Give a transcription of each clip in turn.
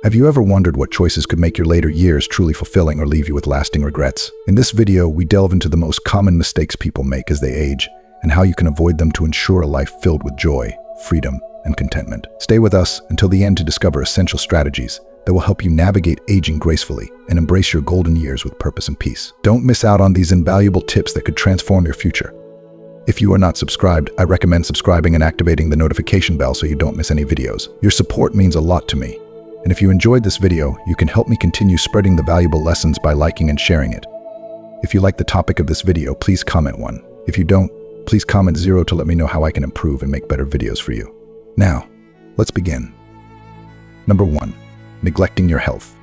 Have you ever wondered what choices could make your later years truly fulfilling or leave you with lasting regrets? In this video, we delve into the most common mistakes people make as they age and how you can avoid them to ensure a life filled with joy, freedom, and contentment. Stay with us until the end to discover essential strategies that will help you navigate aging gracefully and embrace your golden years with purpose and peace. Don't miss out on these invaluable tips that could transform your future. If you are not subscribed, I recommend subscribing and activating the notification bell so you don't miss any videos. Your support means a lot to me. And if you enjoyed this video, you can help me continue spreading the valuable lessons by liking and sharing it. If you like the topic of this video, please comment 1. If you don't, please comment 0 to let me know how I can improve and make better videos for you. Now, let's begin. Number 1. Neglecting your health.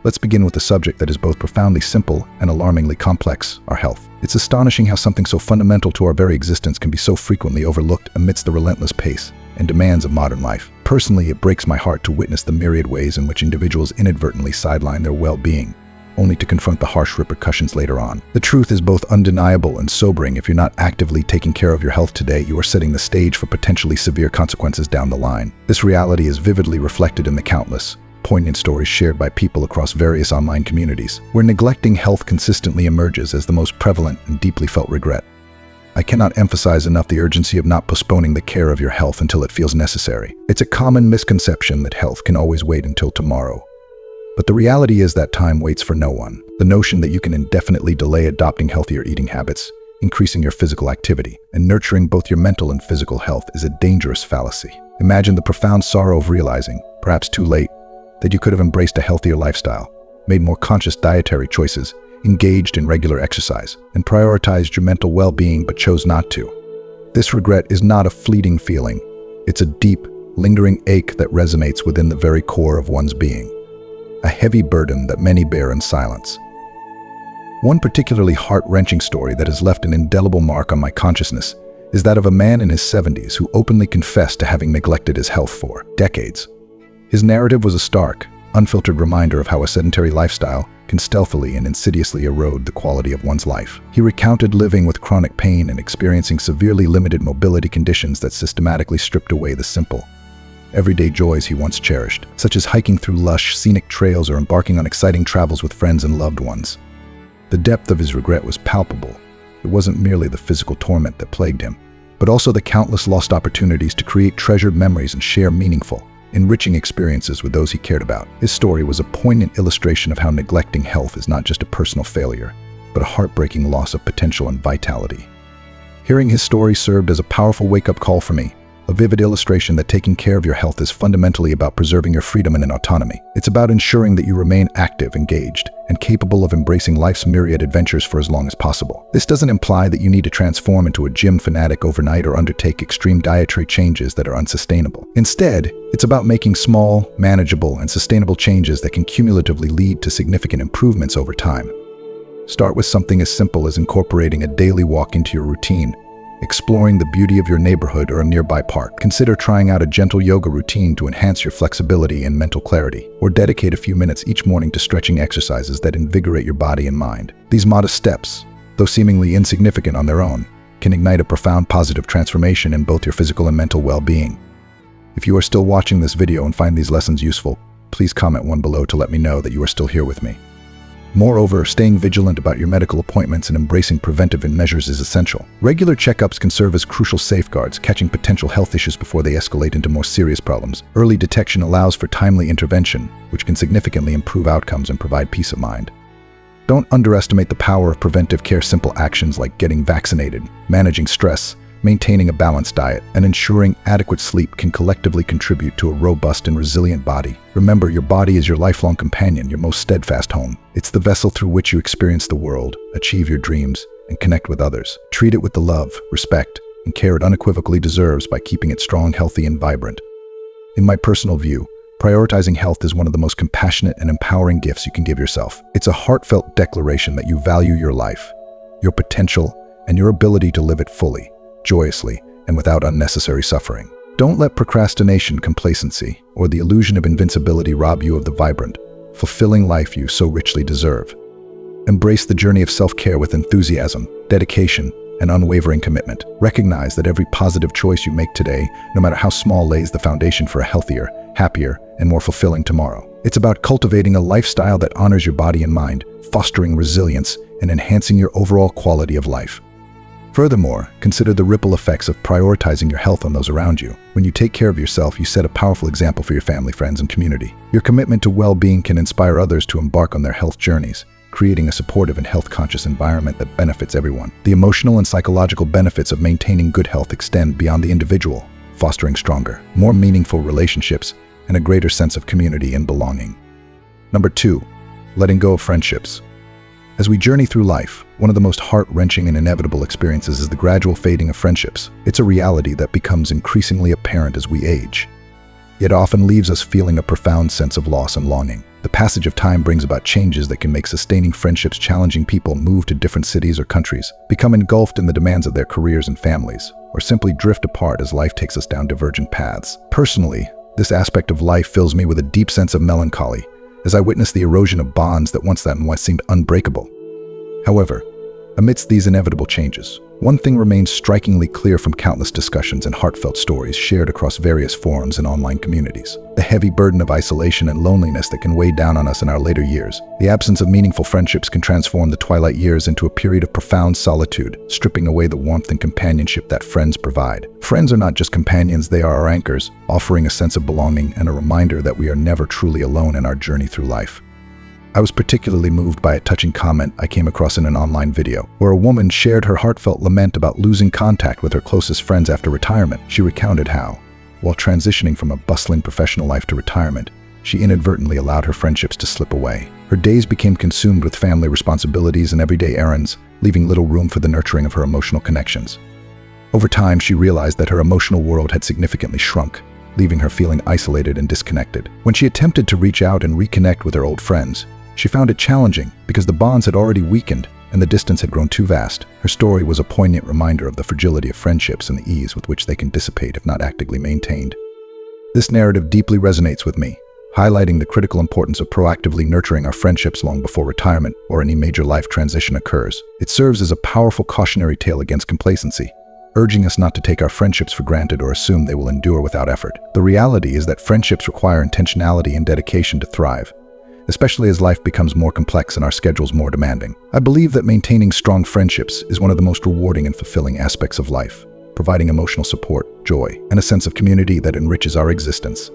Let's begin with a subject that is both profoundly simple and alarmingly complex: our health. It's astonishing how something so fundamental to our very existence can be so frequently overlooked amidst the relentless pace and demands of modern life. Personally, it breaks my heart to witness the myriad ways in which individuals inadvertently sideline their well-being, only to confront the harsh repercussions later on. The truth is both undeniable and sobering. If you're not actively taking care of your health today, you are setting the stage for potentially severe consequences down the line. This reality is vividly reflected in the countless, poignant stories shared by people across various online communities, where neglecting health consistently emerges as the most prevalent and deeply felt regret. I cannot emphasize enough the urgency of not postponing the care of your health until it feels necessary. It's a common misconception that health can always wait until tomorrow. But the reality is that time waits for no one. The notion that you can indefinitely delay adopting healthier eating habits, increasing your physical activity, and nurturing both your mental and physical health is a dangerous fallacy. Imagine the profound sorrow of realizing, perhaps too late, that you could have embraced a healthier lifestyle, made more conscious dietary choices, engaged in regular exercise, and prioritized your mental well-being but chose not to. This regret is not a fleeting feeling. It's a deep, lingering ache that resonates within the very core of one's being. A heavy burden that many bear in silence. One particularly heart-wrenching story that has left an indelible mark on my consciousness is that of a man in his 70s who openly confessed to having neglected his health for decades. His narrative was a stark, unfiltered reminder of how a sedentary lifestyle can stealthily and insidiously erode the quality of one's life. He recounted living with chronic pain and experiencing severely limited mobility conditions that systematically stripped away the simple, everyday joys he once cherished, such as hiking through lush, scenic trails or embarking on exciting travels with friends and loved ones. The depth of his regret was palpable. It wasn't merely the physical torment that plagued him, but also the countless lost opportunities to create treasured memories and share meaningful, enriching experiences with those he cared about. His story was a poignant illustration of how neglecting health is not just a personal failure, but a heartbreaking loss of potential and vitality. Hearing his story served as a powerful wake-up call for me, a vivid illustration that taking care of your health is fundamentally about preserving your freedom and autonomy. It's about ensuring that you remain active, engaged, and capable of embracing life's myriad adventures for as long as possible. This doesn't imply that you need to transform into a gym fanatic overnight or undertake extreme dietary changes that are unsustainable. Instead, it's about making small, manageable, and sustainable changes that can cumulatively lead to significant improvements over time. Start with something as simple as incorporating a daily walk into your routine, exploring the beauty of your neighborhood or a nearby park. Consider trying out a gentle yoga routine to enhance your flexibility and mental clarity, or dedicate a few minutes each morning to stretching exercises that invigorate your body and mind. These modest steps, though seemingly insignificant on their own, can ignite a profound positive transformation in both your physical and mental well-being. If you are still watching this video and find these lessons useful, please comment 1 below to let me know that you are still here with me. Moreover, staying vigilant about your medical appointments and embracing preventive measures is essential. Regular checkups can serve as crucial safeguards, catching potential health issues before they escalate into more serious problems. Early detection allows for timely intervention, which can significantly improve outcomes and provide peace of mind. Don't underestimate the power of preventive care. Simple actions like getting vaccinated, managing stress, maintaining a balanced diet, and ensuring adequate sleep can collectively contribute to a robust and resilient body. Remember, your body is your lifelong companion, your most steadfast home. It's the vessel through which you experience the world, achieve your dreams, and connect with others. Treat it with the love, respect, and care it unequivocally deserves by keeping it strong, healthy, and vibrant. In my personal view, prioritizing health is one of the most compassionate and empowering gifts you can give yourself. It's a heartfelt declaration that you value your life, your potential, and your ability to live it fully, joyously, and without unnecessary suffering. Don't let procrastination, complacency, or the illusion of invincibility rob you of the vibrant, fulfilling life you so richly deserve. Embrace the journey of self-care with enthusiasm, dedication, and unwavering commitment. Recognize that every positive choice you make today, no matter how small, lays the foundation for a healthier, happier, and more fulfilling tomorrow. It's about cultivating a lifestyle that honors your body and mind, fostering resilience, and enhancing your overall quality of life. Furthermore, consider the ripple effects of prioritizing your health on those around you. When you take care of yourself, you set a powerful example for your family, friends, and community. Your commitment to well-being can inspire others to embark on their health journeys, creating a supportive and health-conscious environment that benefits everyone. The emotional and psychological benefits of maintaining good health extend beyond the individual, fostering stronger, more meaningful relationships and a greater sense of community and belonging. Number 2, letting go of friendships. As we journey through life, one of the most heart-wrenching and inevitable experiences is the gradual fading of friendships. It's a reality that becomes increasingly apparent as we age. It often leaves us feeling a profound sense of loss and longing. The passage of time brings about changes that can make sustaining friendships challenging. People move to different cities or countries, become engulfed in the demands of their careers and families, or simply drift apart as life takes us down divergent paths. Personally, this aspect of life fills me with a deep sense of melancholy as I witness the erosion of bonds that once seemed unbreakable. However, amidst these inevitable changes, one thing remains strikingly clear from countless discussions and heartfelt stories shared across various forums and online communities: the heavy burden of isolation and loneliness that can weigh down on us in our later years. The absence of meaningful friendships can transform the twilight years into a period of profound solitude, stripping away the warmth and companionship that friends provide. Friends are not just companions, they are our anchors, offering a sense of belonging and a reminder that we are never truly alone in our journey through life. I was particularly moved by a touching comment I came across in an online video, where a woman shared her heartfelt lament about losing contact with her closest friends after retirement. She recounted how, while transitioning from a bustling professional life to retirement, she inadvertently allowed her friendships to slip away. Her days became consumed with family responsibilities and everyday errands, leaving little room for the nurturing of her emotional connections. Over time, she realized that her emotional world had significantly shrunk, leaving her feeling isolated and disconnected. When she attempted to reach out and reconnect with her old friends, she found it challenging because the bonds had already weakened and the distance had grown too vast. Her story was a poignant reminder of the fragility of friendships and the ease with which they can dissipate if not actively maintained. This narrative deeply resonates with me, highlighting the critical importance of proactively nurturing our friendships long before retirement or any major life transition occurs. It serves as a powerful cautionary tale against complacency, urging us not to take our friendships for granted or assume they will endure without effort. The reality is that friendships require intentionality and dedication to thrive, especially as life becomes more complex and our schedules more demanding. I believe that maintaining strong friendships is one of the most rewarding and fulfilling aspects of life, providing emotional support, joy, and a sense of community that enriches our existence.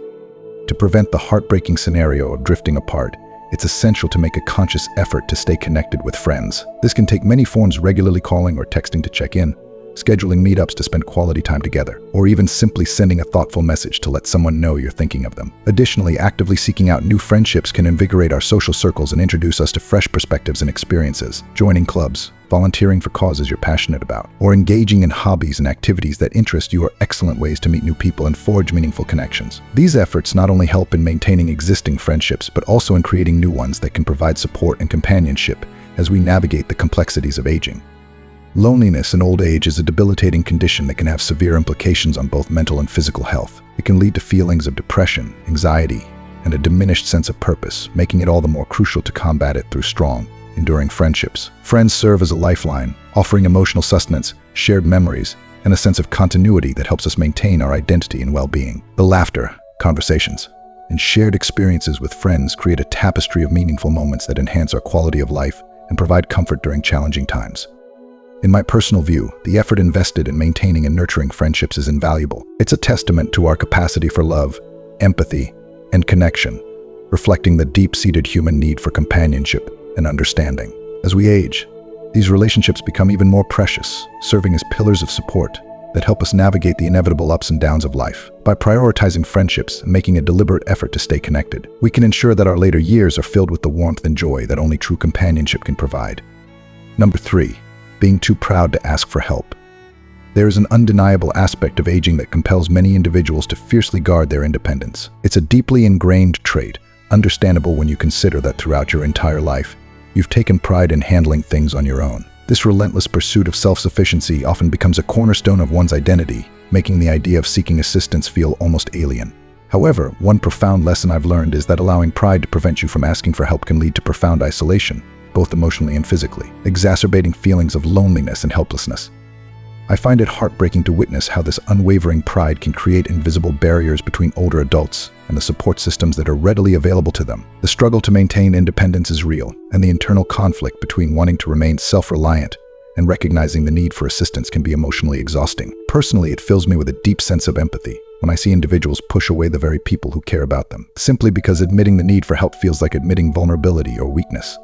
To prevent the heartbreaking scenario of drifting apart, it's essential to make a conscious effort to stay connected with friends. This can take many forms: regularly calling or texting to check in, scheduling meetups to spend quality time together, or even simply sending a thoughtful message to let someone know you're thinking of them. Additionally, actively seeking out new friendships can invigorate our social circles and introduce us to fresh perspectives and experiences. Joining clubs, volunteering for causes you're passionate about, or engaging in hobbies and activities that interest you are excellent ways to meet new people and forge meaningful connections. These efforts not only help in maintaining existing friendships, but also in creating new ones that can provide support and companionship as we navigate the complexities of aging. Loneliness in old age is a debilitating condition that can have severe implications on both mental and physical health. It can lead to feelings of depression, anxiety, and a diminished sense of purpose, making it all the more crucial to combat it through strong, enduring friendships. Friends serve as a lifeline, offering emotional sustenance, shared memories, and a sense of continuity that helps us maintain our identity and well-being. The laughter, conversations, and shared experiences with friends create a tapestry of meaningful moments that enhance our quality of life and provide comfort during challenging times. In my personal view, the effort invested in maintaining and nurturing friendships is invaluable. It's a testament to our capacity for love, empathy, and connection, reflecting the deep-seated human need for companionship and understanding. As we age, these relationships become even more precious, serving as pillars of support that help us navigate the inevitable ups and downs of life. By prioritizing friendships and making a deliberate effort to stay connected, we can ensure that our later years are filled with the warmth and joy that only true companionship can provide. Number 3. Being too proud to ask for help. There is an undeniable aspect of aging that compels many individuals to fiercely guard their independence. It's a deeply ingrained trait, understandable when you consider that throughout your entire life, you've taken pride in handling things on your own. This relentless pursuit of self-sufficiency often becomes a cornerstone of one's identity, making the idea of seeking assistance feel almost alien. However, one profound lesson I've learned is that allowing pride to prevent you from asking for help can lead to profound isolation, both emotionally and physically, exacerbating feelings of loneliness and helplessness. I find it heartbreaking to witness how this unwavering pride can create invisible barriers between older adults and the support systems that are readily available to them. The struggle to maintain independence is real, and the internal conflict between wanting to remain self-reliant and recognizing the need for assistance can be emotionally exhausting. Personally, it fills me with a deep sense of empathy when I see individuals push away the very people who care about them, simply because admitting the need for help feels like admitting vulnerability or weakness.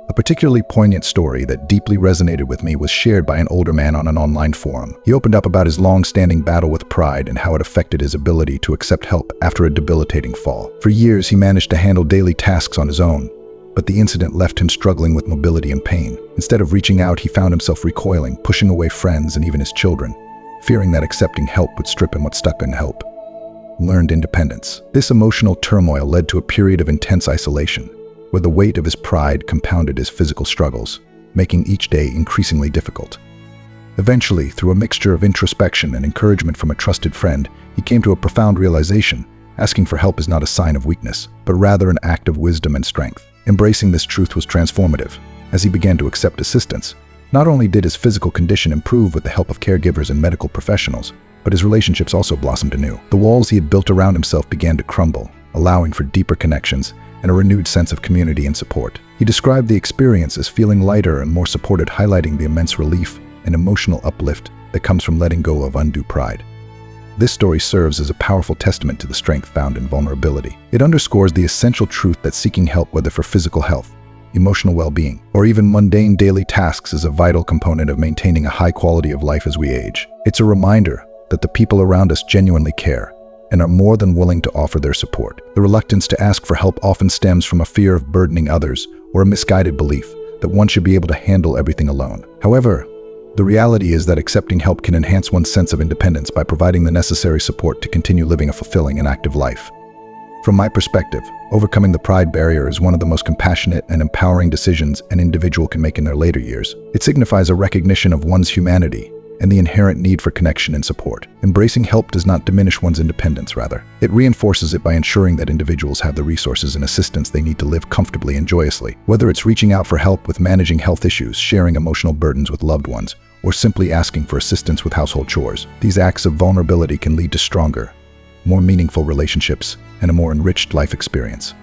A particularly poignant story that deeply resonated with me was shared by an older man on an online forum. He opened up about his long-standing battle with pride and how it affected his ability to accept help after a debilitating fall. For years, he managed to handle daily tasks on his own, but the incident left him struggling with mobility and pain. Instead of reaching out, he found himself recoiling, pushing away friends and even his children, fearing that accepting help would strip him what stuck in help. Learned independence. This emotional turmoil led to a period of intense isolation, where the weight of his pride compounded his physical struggles, making each day increasingly difficult. Eventually, through a mixture of introspection and encouragement from a trusted friend, he came to a profound realization: asking for help is not a sign of weakness, but rather an act of wisdom and strength. Embracing this truth was transformative. As he began to accept assistance, not only did his physical condition improve with the help of caregivers and medical professionals, but his relationships also blossomed anew. The walls he had built around himself began to crumble, allowing for deeper connections and a renewed sense of community and support. He described the experience as feeling lighter and more supported, highlighting the immense relief and emotional uplift that comes from letting go of undue pride. This story serves as a powerful testament to the strength found in vulnerability. It underscores the essential truth that seeking help, whether for physical health, emotional well-being, or even mundane daily tasks, is a vital component of maintaining a high quality of life as we age. It's a reminder that the people around us genuinely care and are more than willing to offer their support. The reluctance to ask for help often stems from a fear of burdening others or a misguided belief that one should be able to handle everything alone. However, the reality is that accepting help can enhance one's sense of independence by providing the necessary support to continue living a fulfilling and active life. From my perspective, overcoming the pride barrier is one of the most compassionate and empowering decisions an individual can make in their later years. It signifies a recognition of one's humanity and the inherent need for connection and support. Embracing help does not diminish one's independence, rather. It reinforces it by ensuring that individuals have the resources and assistance they need to live comfortably and joyously. Whether it's reaching out for help with managing health issues, sharing emotional burdens with loved ones, or simply asking for assistance with household chores, these acts of vulnerability can lead to stronger, more meaningful relationships and a more enriched life experience.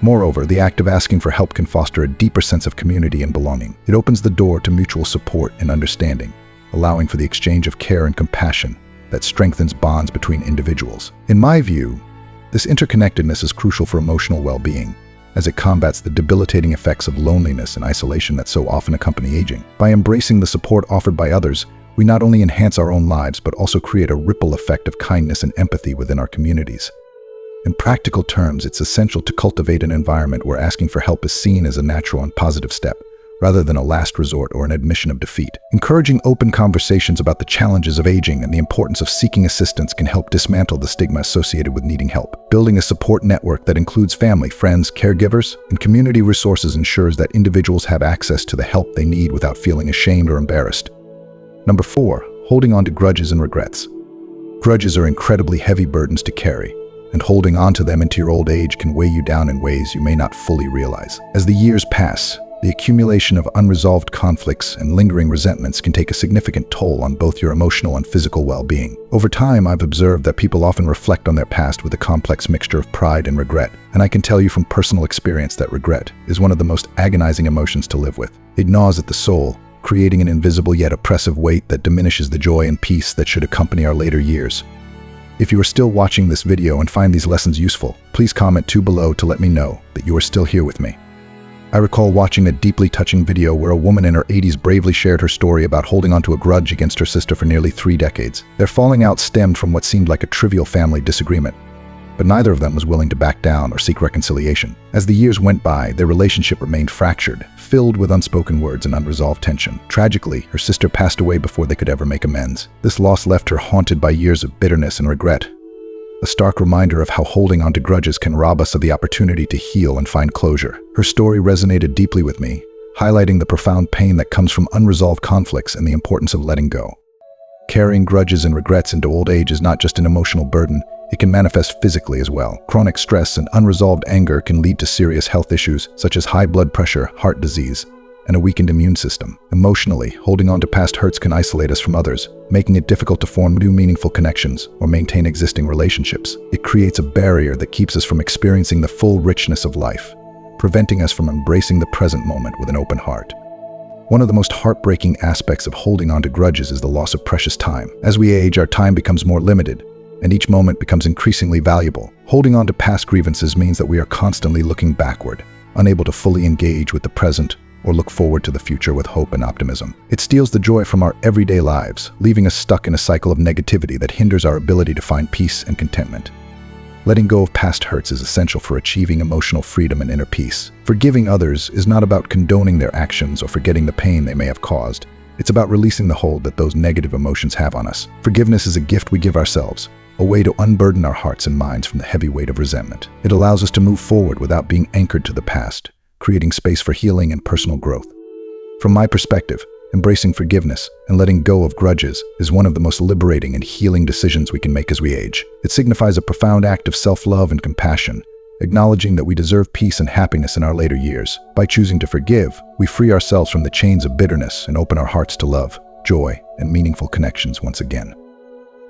Moreover, the act of asking for help can foster a deeper sense of community and belonging. It opens the door to mutual support and understanding, allowing for the exchange of care and compassion that strengthens bonds between individuals. In my view, this interconnectedness is crucial for emotional well-being, as it combats the debilitating effects of loneliness and isolation that so often accompany aging. By embracing the support offered by others, we not only enhance our own lives, but also create a ripple effect of kindness and empathy within our communities. In practical terms, it's essential to cultivate an environment where asking for help is seen as a natural and positive step, rather than a last resort or an admission of defeat. Encouraging open conversations about the challenges of aging and the importance of seeking assistance can help dismantle the stigma associated with needing help. Building a support network that includes family, friends, caregivers, and community resources ensures that individuals have access to the help they need without feeling ashamed or embarrassed. Number 4, holding on to grudges and regrets. Grudges are incredibly heavy burdens to carry, and holding on to them into your old age can weigh you down in ways you may not fully realize. As the years pass, the accumulation of unresolved conflicts and lingering resentments can take a significant toll on both your emotional and physical well-being. Over time, I've observed that people often reflect on their past with a complex mixture of pride and regret, and I can tell you from personal experience that regret is one of the most agonizing emotions to live with. It gnaws at the soul, creating an invisible yet oppressive weight that diminishes the joy and peace that should accompany our later years. If you are still watching this video and find these lessons useful, please comment below to let me know that you are still here with me. I recall watching a deeply touching video where a woman in her 80s bravely shared her story about holding onto a grudge against her sister for nearly 3 decades. Their falling out stemmed from what seemed like a trivial family disagreement, but neither of them was willing to back down or seek reconciliation. As the years went by, their relationship remained fractured, filled with unspoken words and unresolved tension. Tragically, her sister passed away before they could ever make amends. This loss left her haunted by years of bitterness and regret, a stark reminder of how holding on to grudges can rob us of the opportunity to heal and find closure. Her story resonated deeply with me, highlighting the profound pain that comes from unresolved conflicts and the importance of letting go. Carrying grudges and regrets into old age is not just an emotional burden, it can manifest physically as well. Chronic stress and unresolved anger can lead to serious health issues such as high blood pressure, heart disease, and a weakened immune system. Emotionally, holding on to past hurts can isolate us from others, making it difficult to form new meaningful connections or maintain existing relationships. It creates a barrier that keeps us from experiencing the full richness of life, preventing us from embracing the present moment with an open heart. One of the most heartbreaking aspects of holding on to grudges is the loss of precious time. As we age, our time becomes more limited, and each moment becomes increasingly valuable. Holding on to past grievances means that we are constantly looking backward, unable to fully engage with the present or look forward to the future with hope and optimism. It steals the joy from our everyday lives, leaving us stuck in a cycle of negativity that hinders our ability to find peace and contentment. Letting go of past hurts is essential for achieving emotional freedom and inner peace. Forgiving others is not about condoning their actions or forgetting the pain they may have caused. It's about releasing the hold that those negative emotions have on us. Forgiveness is a gift we give ourselves, a way to unburden our hearts and minds from the heavy weight of resentment. It allows us to move forward without being anchored to the past, creating space for healing and personal growth. From my perspective, embracing forgiveness and letting go of grudges is one of the most liberating and healing decisions we can make as we age. It signifies a profound act of self-love and compassion, acknowledging that we deserve peace and happiness in our later years. By choosing to forgive, we free ourselves from the chains of bitterness and open our hearts to love, joy, and meaningful connections once again.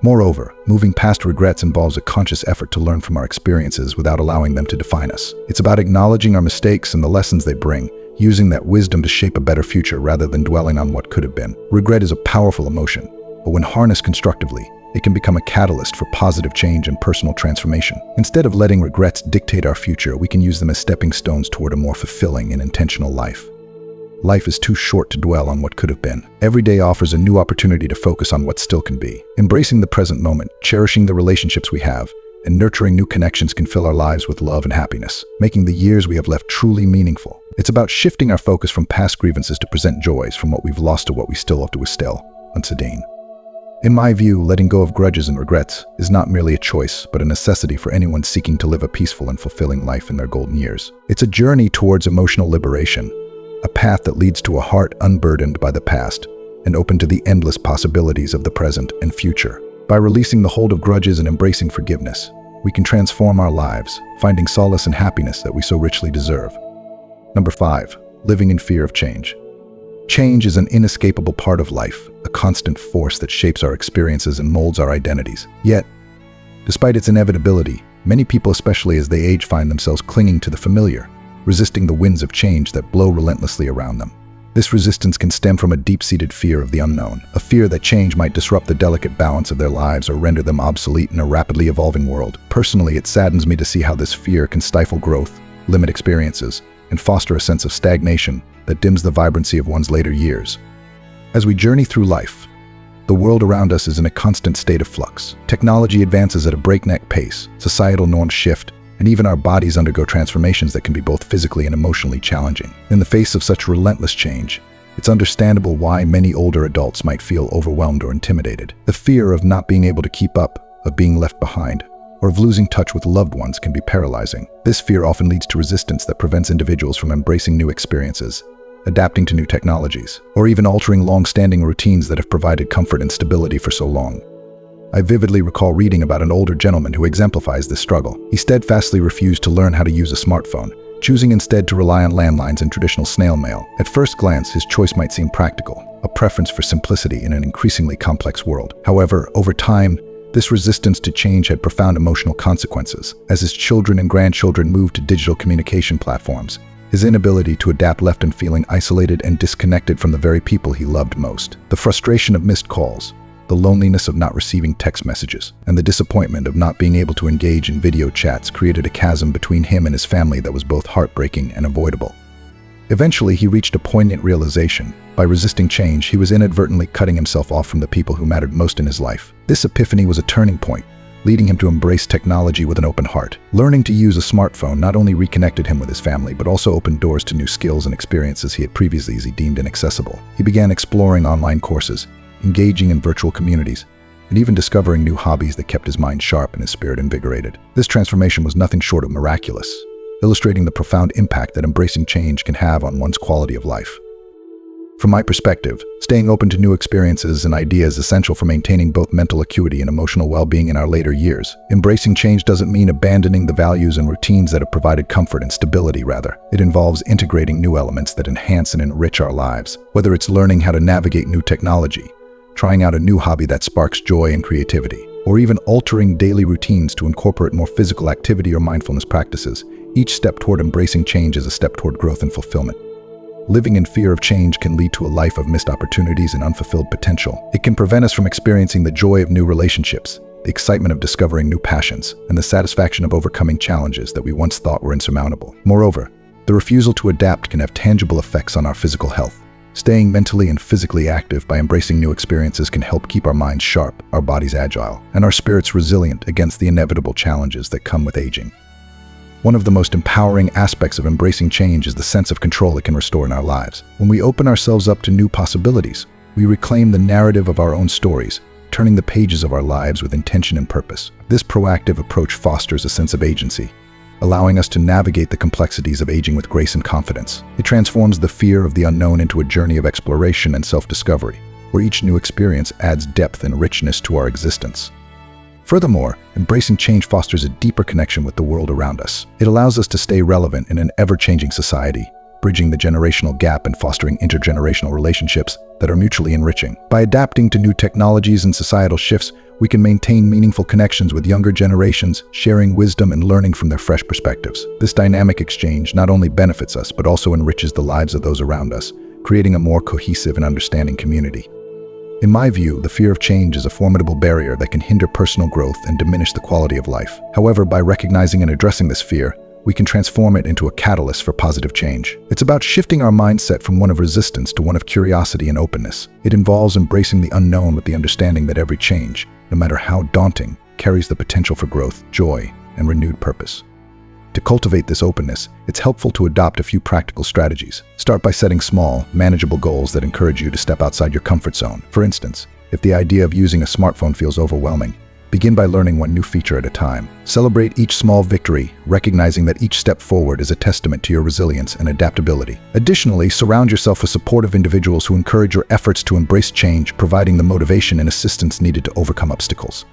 Moreover, moving past regrets involves a conscious effort to learn from our experiences without allowing them to define us. It's about acknowledging our mistakes and the lessons they bring, using that wisdom to shape a better future rather than dwelling on what could have been. Regret is a powerful emotion, but when harnessed constructively, it can become a catalyst for positive change and personal transformation. Instead of letting regrets dictate our future, we can use them as stepping stones toward a more fulfilling and intentional life. Life is too short to dwell on what could have been. Every day offers a new opportunity to focus on what still can be. Embracing the present moment, cherishing the relationships we have, and nurturing new connections can fill our lives with love and happiness, making the years we have left truly meaningful. It's about shifting our focus from past grievances to present joys, from what we've lost to what we still have to still uncertain. In my view, letting go of grudges and regrets is not merely a choice, but a necessity for anyone seeking to live a peaceful and fulfilling life in their golden years. It's a journey towards emotional liberation, a path that leads to a heart unburdened by the past and open to the endless possibilities of the present and future. By releasing the hold of grudges and embracing forgiveness, we can transform our lives, finding solace and happiness that we so richly deserve. Number 5, living in fear of change. Change is an inescapable part of life, a constant force that shapes our experiences and molds our identities. Yet, despite its inevitability, many people, especially as they age, find themselves clinging to the familiar, resisting the winds of change that blow relentlessly around them. This resistance can stem from a deep-seated fear of the unknown, a fear that change might disrupt the delicate balance of their lives or render them obsolete in a rapidly evolving world. Personally, it saddens me to see how this fear can stifle growth, limit experiences, and foster a sense of stagnation that dims the vibrancy of one's later years. As we journey through life, the world around us is in a constant state of flux. Technology advances at a breakneck pace, societal norms shift, and even our bodies undergo transformations that can be both physically and emotionally challenging. In the face of such relentless change, it's understandable why many older adults might feel overwhelmed or intimidated. The fear of not being able to keep up, of being left behind, or of losing touch with loved ones can be paralyzing. This fear often leads to resistance that prevents individuals from embracing new experiences, adapting to new technologies, or even altering long-standing routines that have provided comfort and stability for so long. I vividly recall reading about an older gentleman who exemplifies this struggle. He steadfastly refused to learn how to use a smartphone, choosing instead to rely on landlines and traditional snail mail. At first glance, his choice might seem practical, a preference for simplicity in an increasingly complex world. However, over time, this resistance to change had profound emotional consequences. As his children and grandchildren moved to digital communication platforms, his inability to adapt left him feeling isolated and disconnected from the very people he loved most. The frustration of missed calls, the loneliness of not receiving text messages, and the disappointment of not being able to engage in video chats created a chasm between him and his family that was both heartbreaking and avoidable. Eventually, he reached a poignant realization. By resisting change, he was inadvertently cutting himself off from the people who mattered most in his life. This epiphany was a turning point, leading him to embrace technology with an open heart. Learning to use a smartphone not only reconnected him with his family, but also opened doors to new skills and experiences he had previously deemed inaccessible. He began exploring online courses, engaging in virtual communities, and even discovering new hobbies that kept his mind sharp and his spirit invigorated. This transformation was nothing short of miraculous, illustrating the profound impact that embracing change can have on one's quality of life. From my perspective, staying open to new experiences and ideas is essential for maintaining both mental acuity and emotional well-being in our later years. Embracing change doesn't mean abandoning the values and routines that have provided comfort and stability, rather. It involves integrating new elements that enhance and enrich our lives. Whether it's learning how to navigate new technology, trying out a new hobby that sparks joy and creativity, or even altering daily routines to incorporate more physical activity or mindfulness practices, each step toward embracing change is a step toward growth and fulfillment. Living in fear of change can lead to a life of missed opportunities and unfulfilled potential. It can prevent us from experiencing the joy of new relationships, the excitement of discovering new passions, and the satisfaction of overcoming challenges that we once thought were insurmountable. Moreover, the refusal to adapt can have tangible effects on our physical health. Staying mentally and physically active by embracing new experiences can help keep our minds sharp, our bodies agile, and our spirits resilient against the inevitable challenges that come with aging. One of the most empowering aspects of embracing change is the sense of control it can restore in our lives. When we open ourselves up to new possibilities, we reclaim the narrative of our own stories, turning the pages of our lives with intention and purpose. This proactive approach fosters a sense of agency, allowing us to navigate the complexities of aging with grace and confidence. It transforms the fear of the unknown into a journey of exploration and self-discovery, where each new experience adds depth and richness to our existence. Furthermore, embracing change fosters a deeper connection with the world around us. It allows us to stay relevant in an ever-changing society, bridging the generational gap and fostering intergenerational relationships that are mutually enriching. By adapting to new technologies and societal shifts, we can maintain meaningful connections with younger generations, sharing wisdom and learning from their fresh perspectives. This dynamic exchange not only benefits us, but also enriches the lives of those around us, creating a more cohesive and understanding community. In my view, the fear of change is a formidable barrier that can hinder personal growth and diminish the quality of life. However, by recognizing and addressing this fear, we can transform it into a catalyst for positive change. It's about shifting our mindset from one of resistance to one of curiosity and openness. It involves embracing the unknown with the understanding that every change, no matter how daunting, carries the potential for growth, joy, and renewed purpose. To cultivate this openness, it's helpful to adopt a few practical strategies. Start by setting small, manageable goals that encourage you to step outside your comfort zone. For instance, if the idea of using a smartphone feels overwhelming, begin by learning one new feature at a time. Celebrate each small victory, recognizing that each step forward is a testament to your resilience and adaptability. Additionally, surround yourself with supportive individuals who encourage your efforts to embrace change, providing the motivation and assistance needed to overcome obstacles.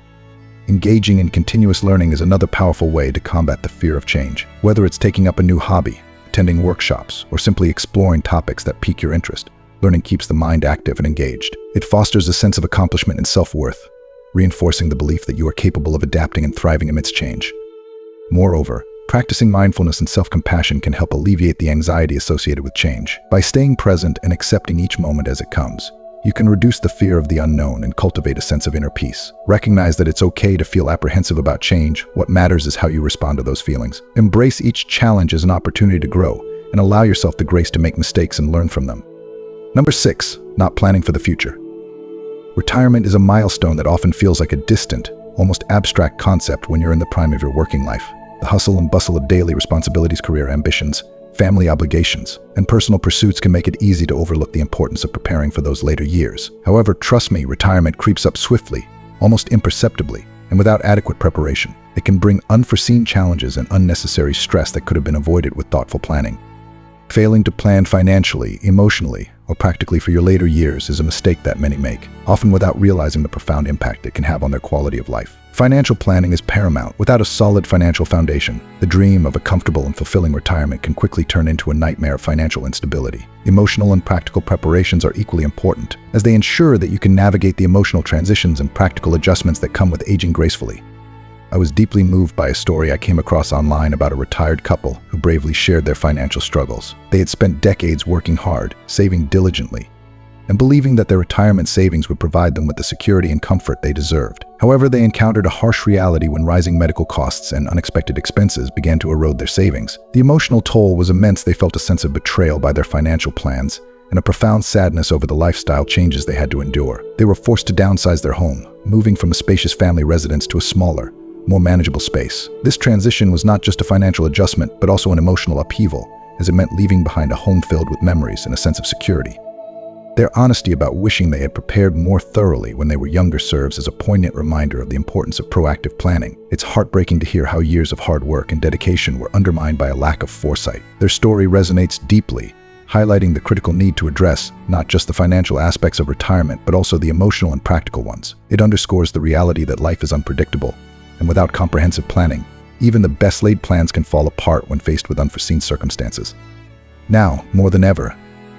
Engaging in continuous learning is another powerful way to combat the fear of change. Whether it's taking up a new hobby, attending workshops, or simply exploring topics that pique your interest, learning keeps the mind active and engaged. It fosters a sense of accomplishment and self-worth, reinforcing the belief that you are capable of adapting and thriving amidst change. Moreover, practicing mindfulness and self-compassion can help alleviate the anxiety associated with change. By staying present and accepting each moment as it comes, you can reduce the fear of the unknown and cultivate a sense of inner peace. Recognize that it's okay to feel apprehensive about change. What matters is how you respond to those feelings. Embrace each challenge as an opportunity to grow and allow yourself the grace to make mistakes and learn from them. Number 6, not planning for the future. Retirement is a milestone that often feels like a distant, almost abstract concept when you're in the prime of your working life. The hustle and bustle of daily responsibilities, career ambitions, family obligations, and personal pursuits can make it easy to overlook the importance of preparing for those later years. However, trust me, retirement creeps up swiftly, almost imperceptibly, and without adequate preparation. It can bring unforeseen challenges and unnecessary stress that could have been avoided with thoughtful planning. Failing to plan financially, emotionally, or practically for your later years is a mistake that many make, often without realizing the profound impact it can have on their quality of life. Financial planning is paramount. Without a solid financial foundation, the dream of a comfortable and fulfilling retirement can quickly turn into a nightmare of financial instability. Emotional and practical preparations are equally important, as they ensure that you can navigate the emotional transitions and practical adjustments that come with aging gracefully. I was deeply moved by a story I came across online about a retired couple who bravely shared their financial struggles. They had spent decades working hard, saving diligently, and believing that their retirement savings would provide them with the security and comfort they deserved. However, they encountered a harsh reality when rising medical costs and unexpected expenses began to erode their savings. The emotional toll was immense. They felt a sense of betrayal by their financial plans and a profound sadness over the lifestyle changes they had to endure. They were forced to downsize their home, moving from a spacious family residence to a smaller, more manageable space. This transition was not just a financial adjustment, but also an emotional upheaval, as it meant leaving behind a home filled with memories and a sense of security. Their honesty about wishing they had prepared more thoroughly when they were younger serves as a poignant reminder of the importance of proactive planning. It's heartbreaking to hear how years of hard work and dedication were undermined by a lack of foresight. Their story resonates deeply, highlighting the critical need to address not just the financial aspects of retirement, but also the emotional and practical ones. It underscores the reality that life is unpredictable, and without comprehensive planning, even the best laid plans can fall apart when faced with unforeseen circumstances. Now, more than ever,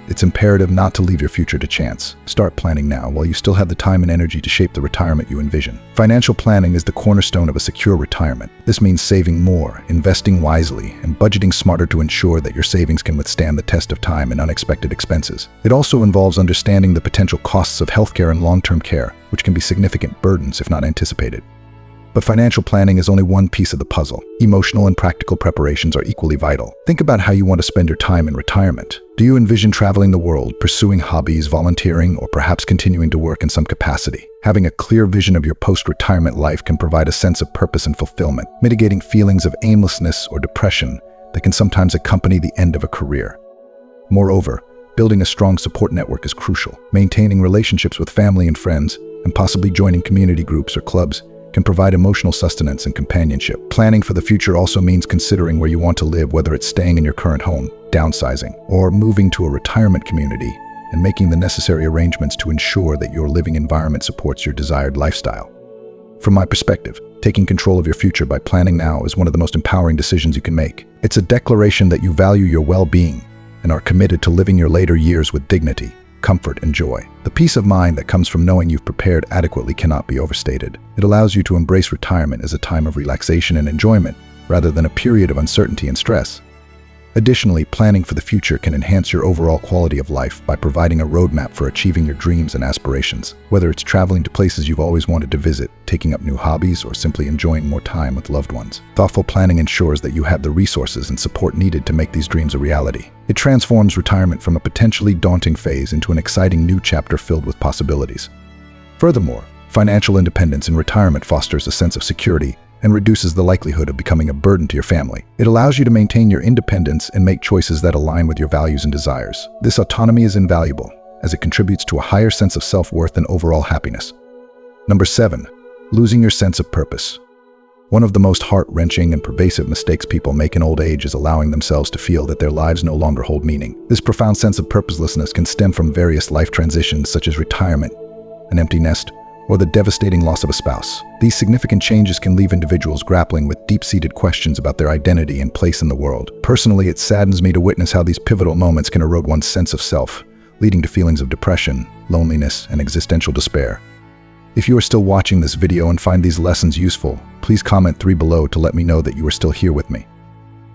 it's imperative not to leave your future to chance. Start planning now while you still have the time and energy to shape the retirement you envision. Financial planning is the cornerstone of a secure retirement. This means saving more, investing wisely, and budgeting smarter to ensure that your savings can withstand the test of time and unexpected expenses. It also involves understanding the potential costs of healthcare and long-term care, which can be significant burdens if not anticipated. But financial planning is only one piece of the puzzle. Emotional and practical preparations are equally vital. Think about how you want to spend your time in retirement. Do you envision traveling the world, pursuing hobbies, volunteering, or perhaps continuing to work in some capacity? Having a clear vision of your post-retirement life can provide a sense of purpose and fulfillment, mitigating feelings of aimlessness or depression that can sometimes accompany the end of a career. Moreover, building a strong support network is crucial. Maintaining relationships with family and friends, and possibly joining community groups or clubs, can provide emotional sustenance and companionship. Planning for the future also means considering where you want to live, whether it's staying in your current home, downsizing, or moving to a retirement community, and making the necessary arrangements to ensure that your living environment supports your desired lifestyle. From my perspective, taking control of your future by planning now is one of the most empowering decisions you can make. It's a declaration that you value your well-being and are committed to living your later years with dignity, comfort, and joy. The peace of mind that comes from knowing you've prepared adequately cannot be overstated. It allows you to embrace retirement as a time of relaxation and enjoyment, rather than a period of uncertainty and stress. Additionally, planning for the future can enhance your overall quality of life by providing a roadmap for achieving your dreams and aspirations. Whether it's traveling to places you've always wanted to visit, taking up new hobbies, or simply enjoying more time with loved ones, thoughtful planning ensures that you have the resources and support needed to make these dreams a reality. It transforms retirement from a potentially daunting phase into an exciting new chapter filled with possibilities. Furthermore, financial independence in retirement fosters a sense of security and reduces the likelihood of becoming a burden to your family. It allows you to maintain your independence and make choices that align with your values and desires. This autonomy is invaluable, as it contributes to a higher sense of self-worth and overall happiness. Number 7. Losing your sense of purpose. One of the most heart-wrenching and pervasive mistakes people make in old age is allowing themselves to feel that their lives no longer hold meaning. This profound sense of purposelessness can stem from various life transitions such as retirement, an empty nest, or the devastating loss of a spouse. These significant changes can leave individuals grappling with deep-seated questions about their identity and place in the world. Personally, it saddens me to witness how these pivotal moments can erode one's sense of self, leading to feelings of depression, loneliness, and existential despair. If you are still watching this video and find these lessons useful, please comment 3 below to let me know that you are still here with me.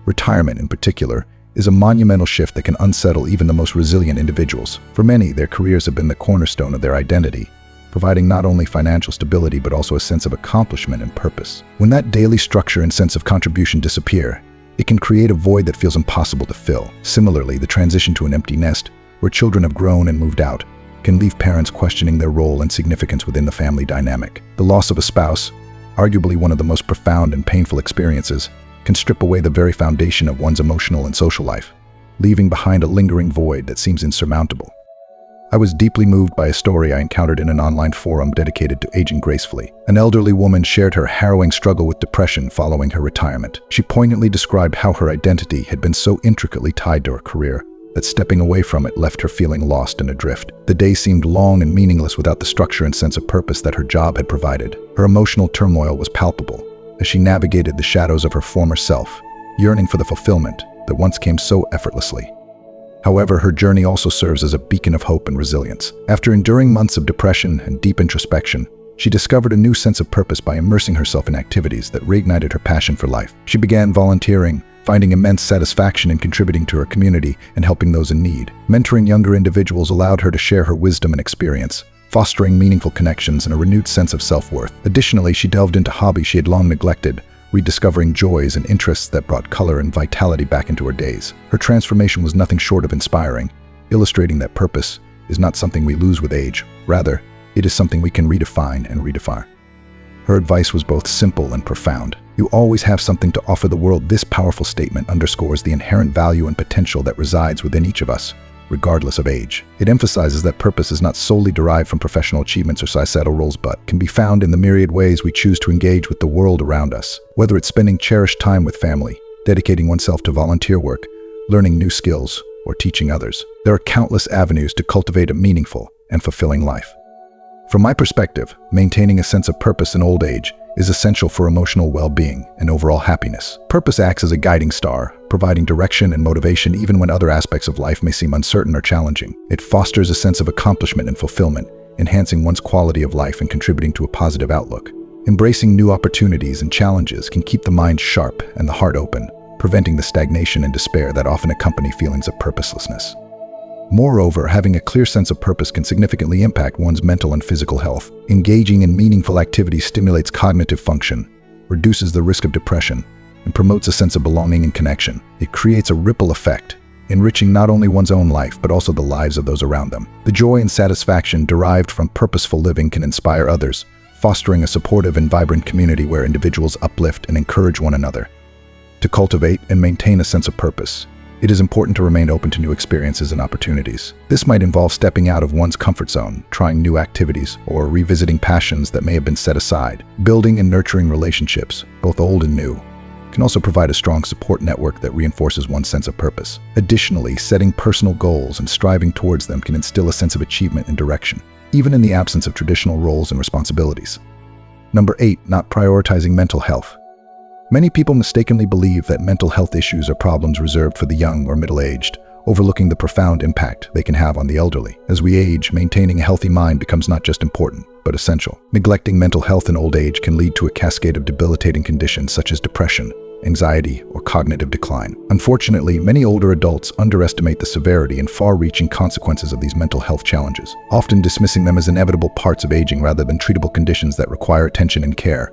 Retirement, in particular, is a monumental shift that can unsettle even the most resilient individuals. For many, their careers have been the cornerstone of their identity, providing not only financial stability but also a sense of accomplishment and purpose. When that daily structure and sense of contribution disappear, it can create a void that feels impossible to fill. Similarly, the transition to an empty nest, where children have grown and moved out, can leave parents questioning their role and significance within the family dynamic. The loss of a spouse, arguably one of the most profound and painful experiences, can strip away the very foundation of one's emotional and social life, leaving behind a lingering void that seems insurmountable. I was deeply moved by a story I encountered in an online forum dedicated to aging gracefully. An elderly woman shared her harrowing struggle with depression following her retirement. She poignantly described how her identity had been so intricately tied to her career that stepping away from it left her feeling lost and adrift. The day seemed long and meaningless without the structure and sense of purpose that her job had provided. Her emotional turmoil was palpable as she navigated the shadows of her former self, yearning for the fulfillment that once came so effortlessly. However, her journey also serves as a beacon of hope and resilience. After enduring months of depression and deep introspection, she discovered a new sense of purpose by immersing herself in activities that reignited her passion for life. She began volunteering, finding immense satisfaction in contributing to her community and helping those in need. Mentoring younger individuals allowed her to share her wisdom and experience, fostering meaningful connections and a renewed sense of self-worth. Additionally, she delved into hobbies she had long neglected, rediscovering joys and interests that brought color and vitality back into her days. Her transformation was nothing short of inspiring, illustrating that purpose is not something we lose with age. Rather, it is something we can redefine and redefine. Her advice was both simple and profound. You always have something to offer the world. This powerful statement underscores the inherent value and potential that resides within each of us, regardless of age. It emphasizes that purpose is not solely derived from professional achievements or societal roles, but can be found in the myriad ways we choose to engage with the world around us. Whether it's spending cherished time with family, dedicating oneself to volunteer work, learning new skills, or teaching others. There are countless avenues to cultivate a meaningful and fulfilling life. From my perspective, maintaining a sense of purpose in old age is essential for emotional well-being and overall happiness. Purpose acts as a guiding star, providing direction and motivation even when other aspects of life may seem uncertain or challenging. It fosters a sense of accomplishment and fulfillment, enhancing one's quality of life and contributing to a positive outlook. Embracing new opportunities and challenges can keep the mind sharp and the heart open, preventing the stagnation and despair that often accompany feelings of purposelessness. Moreover, having a clear sense of purpose can significantly impact one's mental and physical health. Engaging in meaningful activities stimulates cognitive function, reduces the risk of depression, and promotes a sense of belonging and connection. It creates a ripple effect, enriching not only one's own life but also the lives of those around them. The joy and satisfaction derived from purposeful living can inspire others, fostering a supportive and vibrant community where individuals uplift and encourage one another. To cultivate and maintain a sense of purpose, it is important to remain open to new experiences and opportunities. This might involve stepping out of one's comfort zone, trying new activities, or revisiting passions that may have been set aside. Building and nurturing relationships, both old and new, can also provide a strong support network that reinforces one's sense of purpose. Additionally, setting personal goals and striving towards them can instill a sense of achievement and direction, even in the absence of traditional roles and responsibilities. Number 8, not prioritizing mental health. Many people mistakenly believe that mental health issues are problems reserved for the young or middle-aged, overlooking the profound impact they can have on the elderly. As we age, maintaining a healthy mind becomes not just important, but essential. Neglecting mental health in old age can lead to a cascade of debilitating conditions such as depression, anxiety, or cognitive decline. Unfortunately, many older adults underestimate the severity and far-reaching consequences of these mental health challenges, often dismissing them as inevitable parts of aging rather than treatable conditions that require attention and care.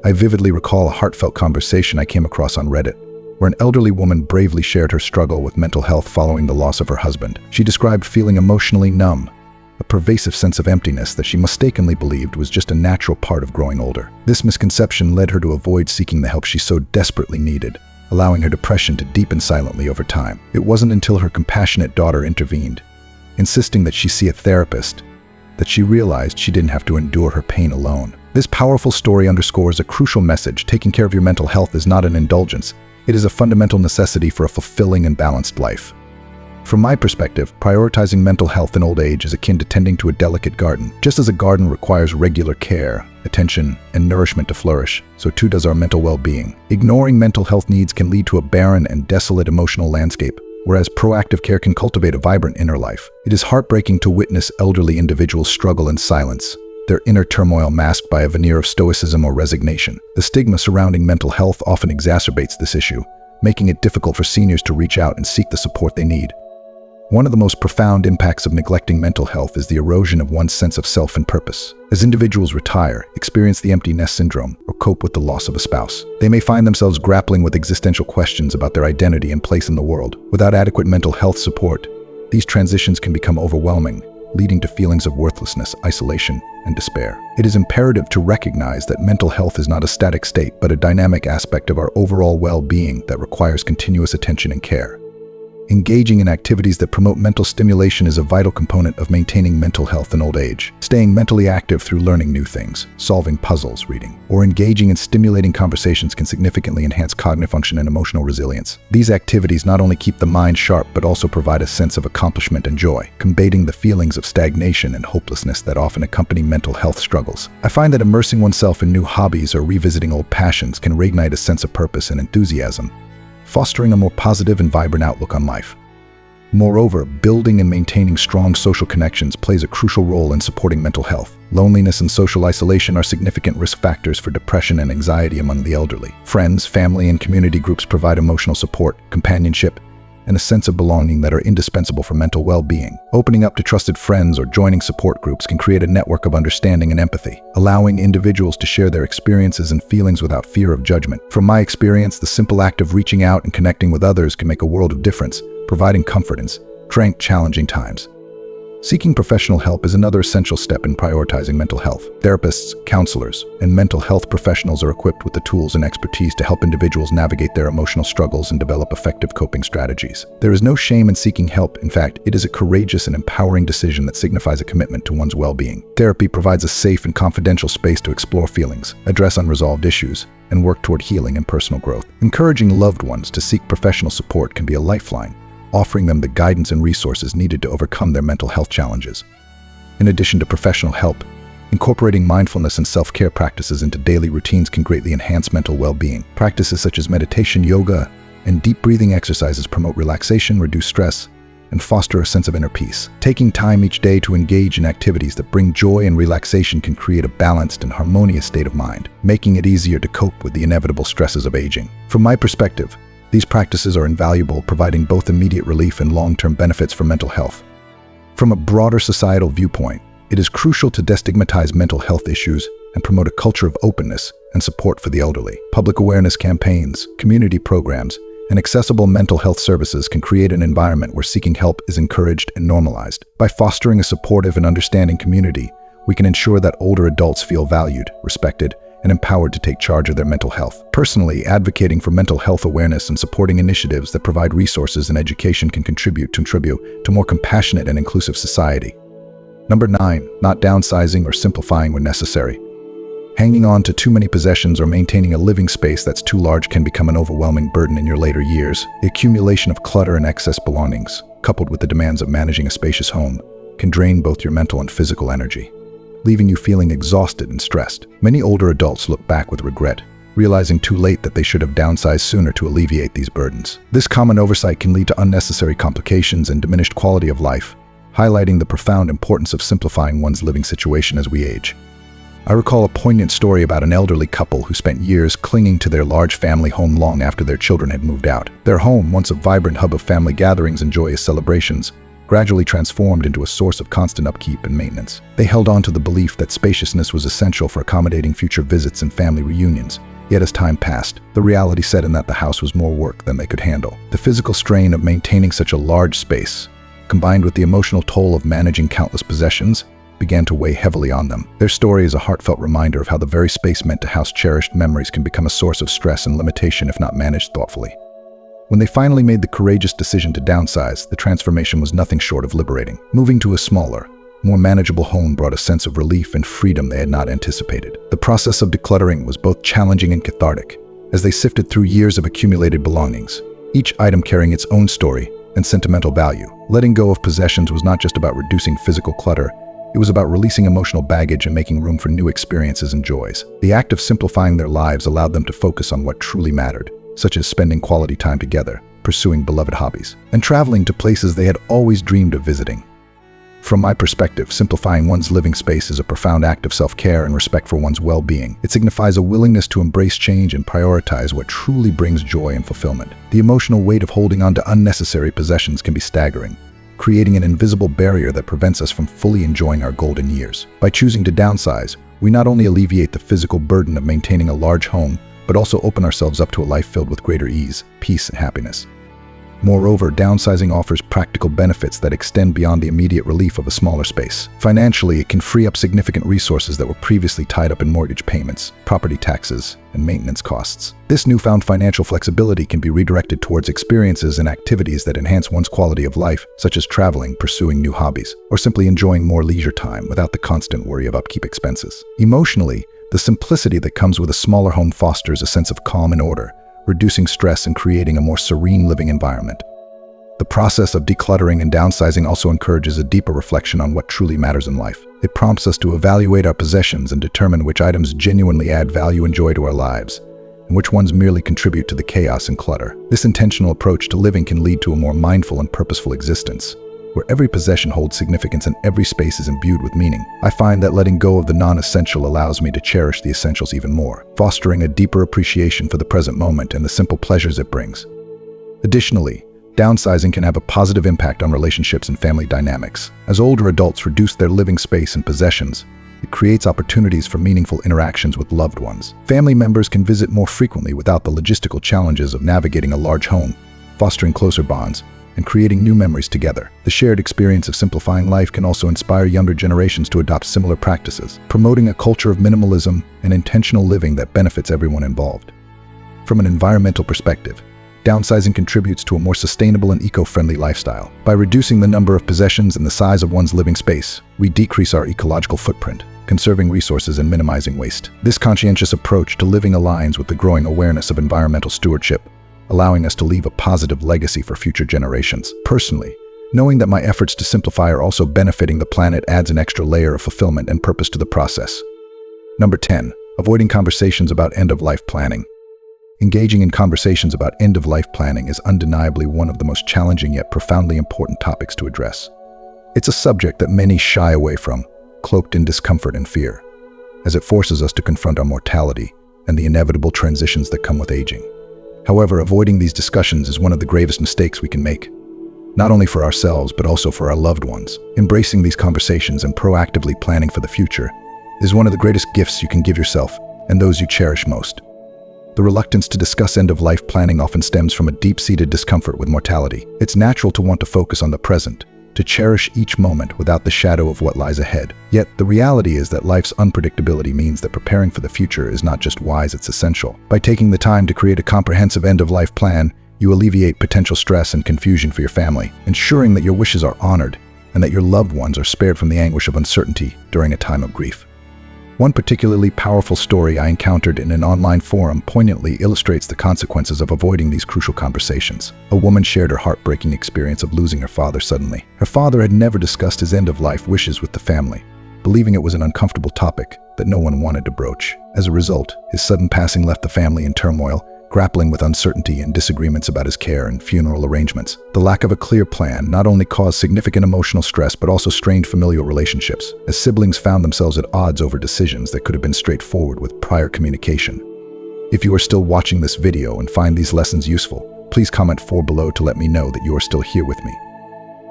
I vividly recall a heartfelt conversation I came across on Reddit, where an elderly woman bravely shared her struggle with mental health following the loss of her husband. She described feeling emotionally numb, a pervasive sense of emptiness that she mistakenly believed was just a natural part of growing older. This misconception led her to avoid seeking the help she so desperately needed, allowing her depression to deepen silently over time. It wasn't until her compassionate daughter intervened, insisting that she see a therapist, that she realized she didn't have to endure her pain alone. This powerful story underscores a crucial message: taking care of your mental health is not an indulgence, it is a fundamental necessity for a fulfilling and balanced life. From my perspective, prioritizing mental health in old age is akin to tending to a delicate garden. Just as a garden requires regular care, attention, and nourishment to flourish, so too does our mental well-being. Ignoring mental health needs can lead to a barren and desolate emotional landscape, whereas proactive care can cultivate a vibrant inner life. It is heartbreaking to witness elderly individuals struggle in silence, their inner turmoil masked by a veneer of stoicism or resignation. The stigma surrounding mental health often exacerbates this issue, making it difficult for seniors to reach out and seek the support they need. One of the most profound impacts of neglecting mental health is the erosion of one's sense of self and purpose. As individuals retire, experience the empty nest syndrome, or cope with the loss of a spouse, they may find themselves grappling with existential questions about their identity and place in the world. Without adequate mental health support, these transitions can become overwhelming, leading to feelings of worthlessness, isolation, and despair. It is imperative to recognize that mental health is not a static state, but a dynamic aspect of our overall well-being that requires continuous attention and care. Engaging in activities that promote mental stimulation is a vital component of maintaining mental health in old age. Staying mentally active through learning new things, solving puzzles, reading, or engaging in stimulating conversations can significantly enhance cognitive function and emotional resilience. These activities not only keep the mind sharp but also provide a sense of accomplishment and joy, combating the feelings of stagnation and hopelessness that often accompany mental health struggles. I find that immersing oneself in new hobbies or revisiting old passions can reignite a sense of purpose and enthusiasm, fostering a more positive and vibrant outlook on life. Moreover, building and maintaining strong social connections plays a crucial role in supporting mental health. Loneliness and social isolation are significant risk factors for depression and anxiety among the elderly. Friends, family, and community groups provide emotional support, companionship, and a sense of belonging that are indispensable for mental well-being. Opening up to trusted friends or joining support groups can create a network of understanding and empathy, allowing individuals to share their experiences and feelings without fear of judgment. From my experience, the simple act of reaching out and connecting with others can make a world of difference, providing comfort in challenging times. Seeking professional help is another essential step in prioritizing mental health. Therapists, counselors, and mental health professionals are equipped with the tools and expertise to help individuals navigate their emotional struggles and develop effective coping strategies. There is no shame in seeking help. In fact, it is a courageous and empowering decision that signifies a commitment to one's well-being. Therapy provides a safe and confidential space to explore feelings, address unresolved issues, and work toward healing and personal growth. Encouraging loved ones to seek professional support can be a lifeline, offering them the guidance and resources needed to overcome their mental health challenges. In addition to professional help, incorporating mindfulness and self-care practices into daily routines can greatly enhance mental well-being. Practices such as meditation, yoga, and deep breathing exercises promote relaxation, reduce stress, and foster a sense of inner peace. Taking time each day to engage in activities that bring joy and relaxation can create a balanced and harmonious state of mind, making it easier to cope with the inevitable stresses of aging. From my perspective, these practices are invaluable, providing both immediate relief and long-term benefits for mental health. From a broader societal viewpoint, it is crucial to destigmatize mental health issues and promote a culture of openness and support for the elderly. Public awareness campaigns, community programs, and accessible mental health services can create an environment where seeking help is encouraged and normalized. By fostering a supportive and understanding community, we can ensure that older adults feel valued, respected, and empowered to take charge of their mental health. Personally, advocating for mental health awareness and supporting initiatives that provide resources and education can contribute to a more compassionate and inclusive society. Number 9, not downsizing or simplifying when necessary. Hanging on to too many possessions or maintaining a living space that's too large can become an overwhelming burden in your later years. The accumulation of clutter and excess belongings, coupled with the demands of managing a spacious home, can drain both your mental and physical energy, leaving you feeling exhausted and stressed. Many older adults look back with regret, realizing too late that they should have downsized sooner to alleviate these burdens. This common oversight can lead to unnecessary complications and diminished quality of life, highlighting the profound importance of simplifying one's living situation as we age. I recall a poignant story about an elderly couple who spent years clinging to their large family home long after their children had moved out. Their home, once a vibrant hub of family gatherings and joyous celebrations, gradually transformed into a source of constant upkeep and maintenance. They held on to the belief that spaciousness was essential for accommodating future visits and family reunions. Yet as time passed, the reality set in that the house was more work than they could handle. The physical strain of maintaining such a large space, combined with the emotional toll of managing countless possessions, began to weigh heavily on them. Their story is a heartfelt reminder of how the very space meant to house cherished memories can become a source of stress and limitation if not managed thoughtfully. When they finally made the courageous decision to downsize, the transformation was nothing short of liberating. Moving to a smaller, more manageable home brought a sense of relief and freedom they had not anticipated. The process of decluttering was both challenging and cathartic, as they sifted through years of accumulated belongings, each item carrying its own story and sentimental value. Letting go of possessions was not just about reducing physical clutter, it was about releasing emotional baggage and making room for new experiences and joys. The act of simplifying their lives allowed them to focus on what truly mattered, such as spending quality time together, pursuing beloved hobbies, and traveling to places they had always dreamed of visiting. From my perspective, simplifying one's living space is a profound act of self-care and respect for one's well-being. It signifies a willingness to embrace change and prioritize what truly brings joy and fulfillment. The emotional weight of holding on to unnecessary possessions can be staggering, creating an invisible barrier that prevents us from fully enjoying our golden years. By choosing to downsize, we not only alleviate the physical burden of maintaining a large home, but also open ourselves up to a life filled with greater ease, peace, and happiness. Moreover, downsizing offers practical benefits that extend beyond the immediate relief of a smaller space. Financially, it can free up significant resources that were previously tied up in mortgage payments, property taxes, and maintenance costs. This newfound financial flexibility can be redirected towards experiences and activities that enhance one's quality of life, such as traveling, pursuing new hobbies, or simply enjoying more leisure time without the constant worry of upkeep expenses. Emotionally, the simplicity that comes with a smaller home fosters a sense of calm and order, reducing stress and creating a more serene living environment. The process of decluttering and downsizing also encourages a deeper reflection on what truly matters in life. It prompts us to evaluate our possessions and determine which items genuinely add value and joy to our lives, and which ones merely contribute to the chaos and clutter. This intentional approach to living can lead to a more mindful and purposeful existence, where every possession holds significance and every space is imbued with meaning. I find that letting go of the non-essential allows me to cherish the essentials even more, fostering a deeper appreciation for the present moment and the simple pleasures it brings. Additionally, downsizing can have a positive impact on relationships and family dynamics. As older adults reduce their living space and possessions, it creates opportunities for meaningful interactions with loved ones. Family members can visit more frequently without the logistical challenges of navigating a large home, fostering closer bonds, and creating new memories together. The shared experience of simplifying life can also inspire younger generations to adopt similar practices, promoting a culture of minimalism and intentional living that benefits everyone involved. From an environmental perspective, downsizing contributes to a more sustainable and eco-friendly lifestyle. By reducing the number of possessions and the size of one's living space, we decrease our ecological footprint, conserving resources and minimizing waste. This conscientious approach to living aligns with the growing awareness of environmental stewardship, allowing us to leave a positive legacy for future generations. Personally, knowing that my efforts to simplify are also benefiting the planet adds an extra layer of fulfillment and purpose to the process. Number 10. Avoiding conversations about end-of-life planning. Engaging in conversations about end-of-life planning is undeniably one of the most challenging yet profoundly important topics to address. It's a subject that many shy away from, cloaked in discomfort and fear, as it forces us to confront our mortality and the inevitable transitions that come with aging. However, avoiding these discussions is one of the gravest mistakes we can make, not only for ourselves but also for our loved ones. Embracing these conversations and proactively planning for the future is one of the greatest gifts you can give yourself and those you cherish most. The reluctance to discuss end-of-life planning often stems from a deep-seated discomfort with mortality. It's natural to want to focus on the present, to cherish each moment without the shadow of what lies ahead. Yet, the reality is that life's unpredictability means that preparing for the future is not just wise, it's essential. By taking the time to create a comprehensive end-of-life plan, you alleviate potential stress and confusion for your family, ensuring that your wishes are honored and that your loved ones are spared from the anguish of uncertainty during a time of grief. One particularly powerful story I encountered in an online forum poignantly illustrates the consequences of avoiding these crucial conversations. A woman shared her heartbreaking experience of losing her father suddenly. Her father had never discussed his end-of-life wishes with the family, believing it was an uncomfortable topic that no one wanted to broach. As a result, his sudden passing left the family in turmoil, grappling with uncertainty and disagreements about his care and funeral arrangements. The lack of a clear plan not only caused significant emotional stress but also strained familial relationships, as siblings found themselves at odds over decisions that could have been straightforward with prior communication. If you are still watching this video and find these lessons useful, please comment below to let me know that you are still here with me.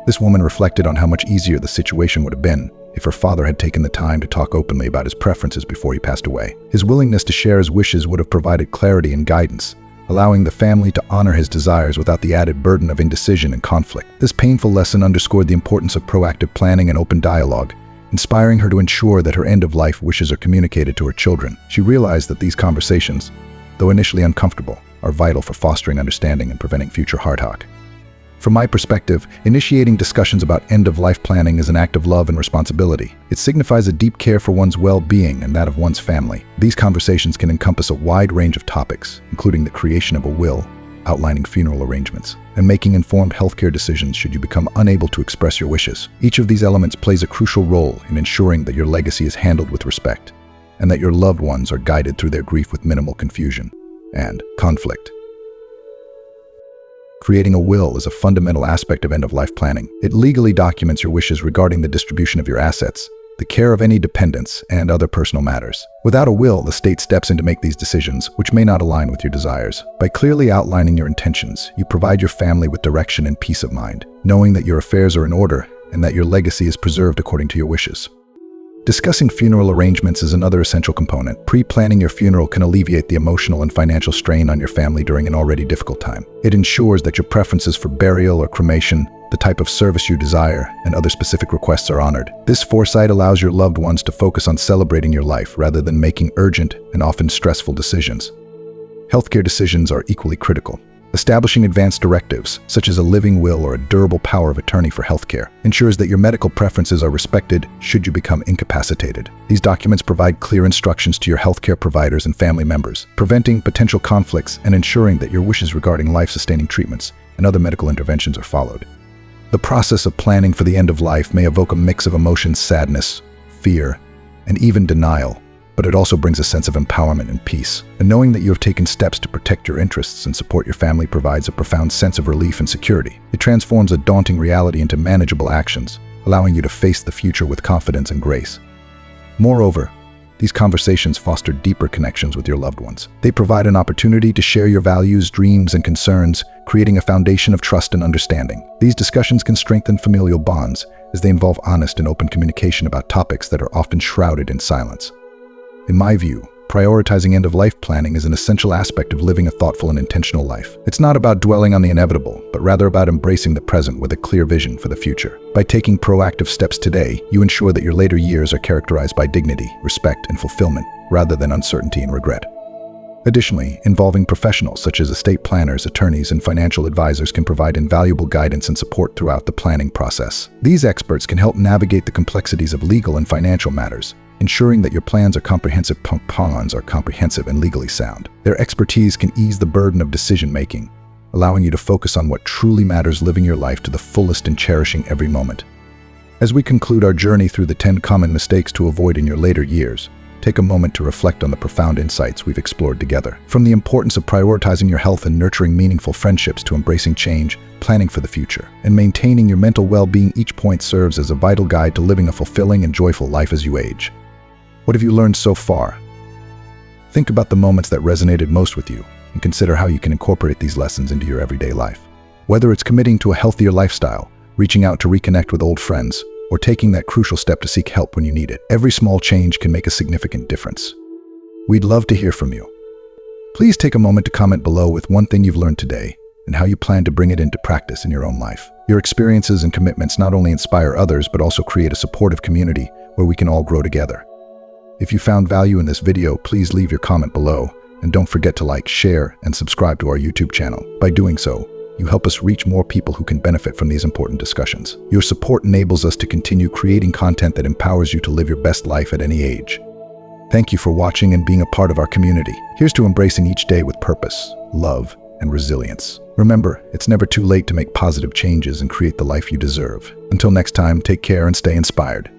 This woman reflected on how much easier the situation would have been if her father had taken the time to talk openly about his preferences before he passed away. His willingness to share his wishes would have provided clarity and guidance, allowing the family to honor his desires without the added burden of indecision and conflict. This painful lesson underscored the importance of proactive planning and open dialogue, inspiring her to ensure that her end-of-life wishes are communicated to her children. She realized that these conversations, though initially uncomfortable, are vital for fostering understanding and preventing future heartache. From my perspective, initiating discussions about end-of-life planning is an act of love and responsibility. It signifies a deep care for one's well-being and that of one's family. These conversations can encompass a wide range of topics, including the creation of a will, outlining funeral arrangements, and making informed healthcare decisions should you become unable to express your wishes. Each of these elements plays a crucial role in ensuring that your legacy is handled with respect, and that your loved ones are guided through their grief with minimal confusion and conflict. Creating a will is a fundamental aspect of end-of-life planning. It legally documents your wishes regarding the distribution of your assets, the care of any dependents, and other personal matters. Without a will, the state steps in to make these decisions, which may not align with your desires. By clearly outlining your intentions, you provide your family with direction and peace of mind, knowing that your affairs are in order and that your legacy is preserved according to your wishes. Discussing funeral arrangements is another essential component. Pre-planning your funeral can alleviate the emotional and financial strain on your family during an already difficult time. It ensures that your preferences for burial or cremation, the type of service you desire, and other specific requests are honored. This foresight allows your loved ones to focus on celebrating your life rather than making urgent and often stressful decisions. Healthcare decisions are equally critical. Establishing advanced directives, such as a living will or a durable power of attorney for healthcare, ensures that your medical preferences are respected should you become incapacitated. These documents provide clear instructions to your healthcare providers and family members, preventing potential conflicts and ensuring that your wishes regarding life-sustaining treatments and other medical interventions are followed. The process of planning for the end of life may evoke a mix of emotions: sadness, fear, and even denial, but it also brings a sense of empowerment and peace. And knowing that you have taken steps to protect your interests and support your family provides a profound sense of relief and security. It transforms a daunting reality into manageable actions, allowing you to face the future with confidence and grace. Moreover, these conversations foster deeper connections with your loved ones. They provide an opportunity to share your values, dreams, and concerns, creating a foundation of trust and understanding. These discussions can strengthen familial bonds as they involve honest and open communication about topics that are often shrouded in silence. In my view, prioritizing end-of-life planning is an essential aspect of living a thoughtful and intentional life. It's not about dwelling on the inevitable, but rather about embracing the present with a clear vision for the future. By taking proactive steps today, you ensure that your later years are characterized by dignity, respect, and fulfillment, rather than uncertainty and regret. Additionally, involving professionals such as estate planners, attorneys, and financial advisors can provide invaluable guidance and support throughout the planning process. These experts can help navigate the complexities of legal and financial matters, ensuring that your plans are comprehensive and legally sound. Their expertise can ease the burden of decision-making, allowing you to focus on what truly matters, living your life to the fullest and cherishing every moment. As we conclude our journey through the 10 common mistakes to avoid in your later years, take a moment to reflect on the profound insights we've explored together. From the importance of prioritizing your health and nurturing meaningful friendships to embracing change, planning for the future, and maintaining your mental well-being, each point serves as a vital guide to living a fulfilling and joyful life as you age. What have you learned so far? Think about the moments that resonated most with you and consider how you can incorporate these lessons into your everyday life. Whether it's committing to a healthier lifestyle, reaching out to reconnect with old friends, or taking that crucial step to seek help when you need it, every small change can make a significant difference. We'd love to hear from you. Please take a moment to comment below with one thing you've learned today and how you plan to bring it into practice in your own life. Your experiences and commitments not only inspire others, but also create a supportive community where we can all grow together. If you found value in this video, please leave your comment below, and don't forget to like, share, and subscribe to our YouTube channel. By doing so, you help us reach more people who can benefit from these important discussions. Your support enables us to continue creating content that empowers you to live your best life at any age. Thank you for watching and being a part of our community. Here's to embracing each day with purpose, love, and resilience. Remember, it's never too late to make positive changes and create the life you deserve. Until next time, take care and stay inspired.